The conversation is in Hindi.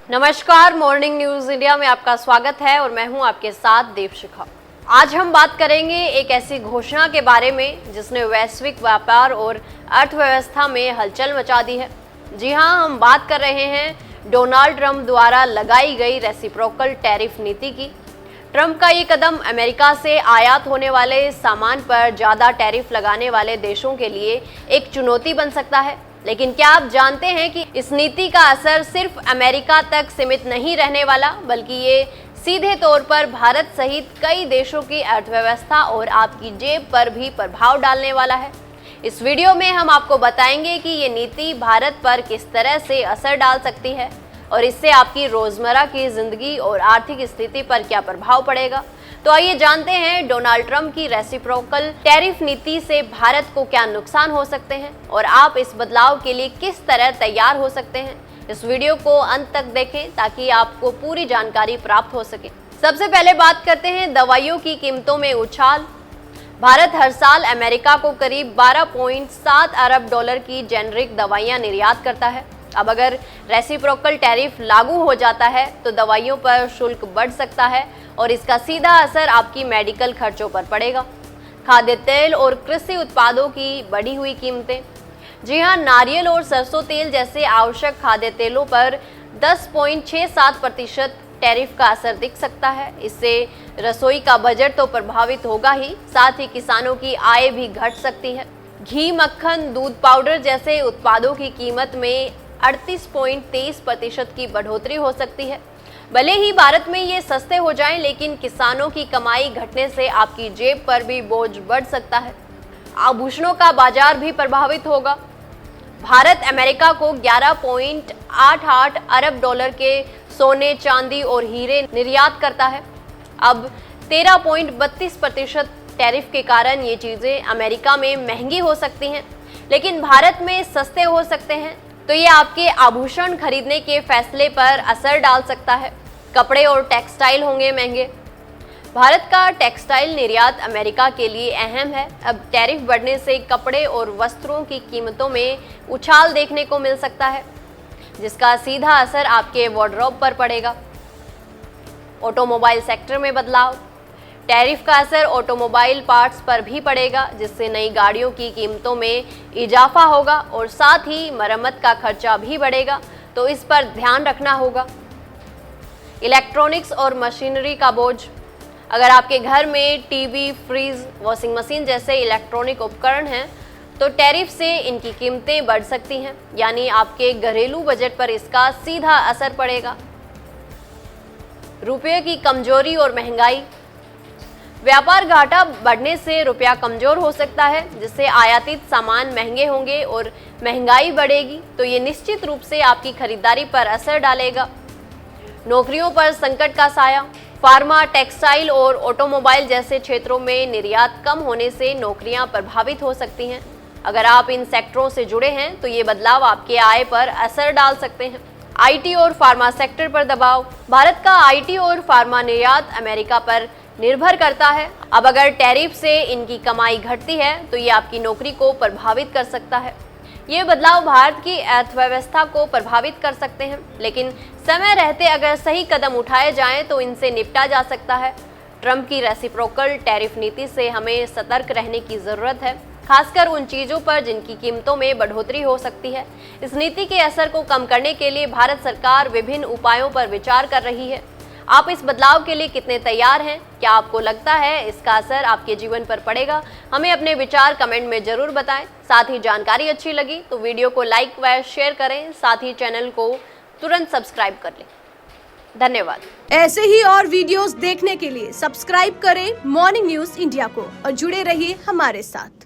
नमस्कार, मॉर्निंग न्यूज इंडिया में आपका स्वागत है और मैं हूं आपके साथ देवशिखा। आज हम बात करेंगे एक ऐसी घोषणा के बारे में जिसने वैश्विक व्यापार और अर्थव्यवस्था में हलचल मचा दी है। जी हां, हम बात कर रहे हैं डोनाल्ड ट्रंप द्वारा लगाई गई रेसिप्रोकल टैरिफ नीति की। ट्रंप का ये कदम अमेरिका से आयात होने वाले सामान पर ज़्यादा टैरिफ लगाने वाले देशों के लिए एक चुनौती बन सकता है। लेकिन क्या आप जानते हैं कि इस नीति का असर सिर्फ अमेरिका तक सीमित नहीं रहने वाला, बल्कि ये सीधे तौर पर भारत सहित कई देशों की अर्थव्यवस्था और आपकी जेब पर भी प्रभाव डालने वाला है। इस वीडियो में हम आपको बताएंगे कि ये नीति भारत पर किस तरह से असर डाल सकती है और इससे आपकी रोजमर्रा की जिंदगी और आर्थिक स्थिति पर क्या प्रभाव पड़ेगा। तो आइए जानते हैं डोनाल्ड ट्रंप की रेसिप्रोकल टैरिफ नीति से भारत को क्या नुकसान हो सकते हैं और आप इस बदलाव के लिए किस तरह तैयार हो सकते हैं। इस वीडियो को अंत तक देखें ताकि आपको पूरी जानकारी प्राप्त हो सके। सबसे पहले बात करते हैं दवाइयों की कीमतों में उछाल। भारत हर साल अमेरिका को करीब 12.7 अरब डॉलर की जेनरिक दवाइयां निर्यात करता है। अब अगर रेसिप्रोकल टैरिफ लागू हो जाता है तो दवाइयों पर शुल्क बढ़ सकता है और इसका सीधा असर आपकी मेडिकल खर्चों पर पड़ेगा। खाद्य तेल और कृषि उत्पादों की बढ़ी हुई कीमतें। जी हां, नारियल और सरसों तेल जैसे आवश्यक खाद्य तेलों पर 10.67% टैरिफ का असर दिख सकता है। इससे रसोई का बजट तो प्रभावित होगा ही, साथ ही किसानों की आय भी घट सकती है। घी, मक्खन, दूध पाउडर जैसे उत्पादों की कीमत में 38.23% की बढ़ोतरी हो सकती है। भले ही भारत में ये सस्ते हो जाएं, लेकिन किसानों की कमाई घटने से आपकी जेब पर भी बोझ बढ़ सकता है। आभूषणों का बाजार भी प्रभावित होगा। भारत अमेरिका को 11.88 अरब डॉलर के सोने, चांदी और हीरे निर्यात करता है। अब 13.32% टैरिफ के कारण ये चीज़ें अमेरिका में महंगी हो सकती हैं, लेकिन भारत में सस्ते हो सकते हैं। तो ये आपके आभूषण खरीदने के फैसले पर असर डाल सकता है। कपड़े और टेक्सटाइल होंगे महंगे। भारत का टेक्सटाइल निर्यात अमेरिका के लिए अहम है। अब टैरिफ बढ़ने से कपड़े और वस्त्रों की कीमतों में उछाल देखने को मिल सकता है, जिसका सीधा असर आपके वार्डरोब पर पड़ेगा। ऑटोमोबाइल सेक्टर में बदलाव। टैरिफ का असर ऑटोमोबाइल पार्ट्स पर भी पड़ेगा, जिससे नई गाड़ियों की कीमतों में इजाफा होगा और साथ ही मरम्मत का खर्चा भी बढ़ेगा, तो इस पर ध्यान रखना होगा। इलेक्ट्रॉनिक्स और मशीनरी का बोझ। अगर आपके घर में टीवी, फ्रिज, वॉशिंग मशीन जैसे इलेक्ट्रॉनिक उपकरण हैं तो टैरिफ से इनकी कीमतें बढ़ सकती हैं, यानी आपके घरेलू बजट पर इसका सीधा असर पड़ेगा। रुपये की कमजोरी और महंगाई। व्यापार घाटा बढ़ने से रुपया कमजोर हो सकता है, जिससे आयातित सामान महंगे होंगे और महंगाई बढ़ेगी, तो ये निश्चित रूप से आपकी खरीदारी पर असर डालेगा। नौकरियों पर संकट का साया। फार्मा, टेक्सटाइल और ऑटोमोबाइल जैसे क्षेत्रों में निर्यात कम होने से नौकरियां प्रभावित हो सकती हैं। अगर आप इन सेक्टरों से जुड़े हैं तो ये बदलाव आपके आय पर असर डाल सकते हैं। आईटी और फार्मा सेक्टर पर दबाव। भारत का आईटी और फार्मा निर्यात अमेरिका पर निर्भर करता है। अब अगर टैरिफ से इनकी कमाई घटती है तो ये आपकी नौकरी को प्रभावित कर सकता है। ये बदलाव भारत की अर्थव्यवस्था को प्रभावित कर सकते हैं, लेकिन समय रहते अगर सही कदम उठाए जाएं तो इनसे निपटा जा सकता है। ट्रंप की रेसिप्रोकल टैरिफ नीति से हमें सतर्क रहने की ज़रूरत है, खासकर उन चीज़ों पर जिनकी कीमतों में बढ़ोतरी हो सकती है। इस नीति के असर को कम करने के लिए भारत सरकार विभिन्न उपायों पर विचार कर रही है। आप इस बदलाव के लिए कितने तैयार हैं? क्या आपको लगता है इसका असर आपके जीवन पर पड़ेगा? हमें अपने विचार कमेंट में जरूर बताएं। साथ ही जानकारी अच्छी लगी तो वीडियो को लाइक व शेयर करें, साथ ही चैनल को तुरंत सब्सक्राइब कर लें। धन्यवाद। ऐसे ही और वीडियोस देखने के लिए सब्सक्राइब करें मॉर्निंग न्यूज इंडिया को और जुड़े रहिए हमारे साथ।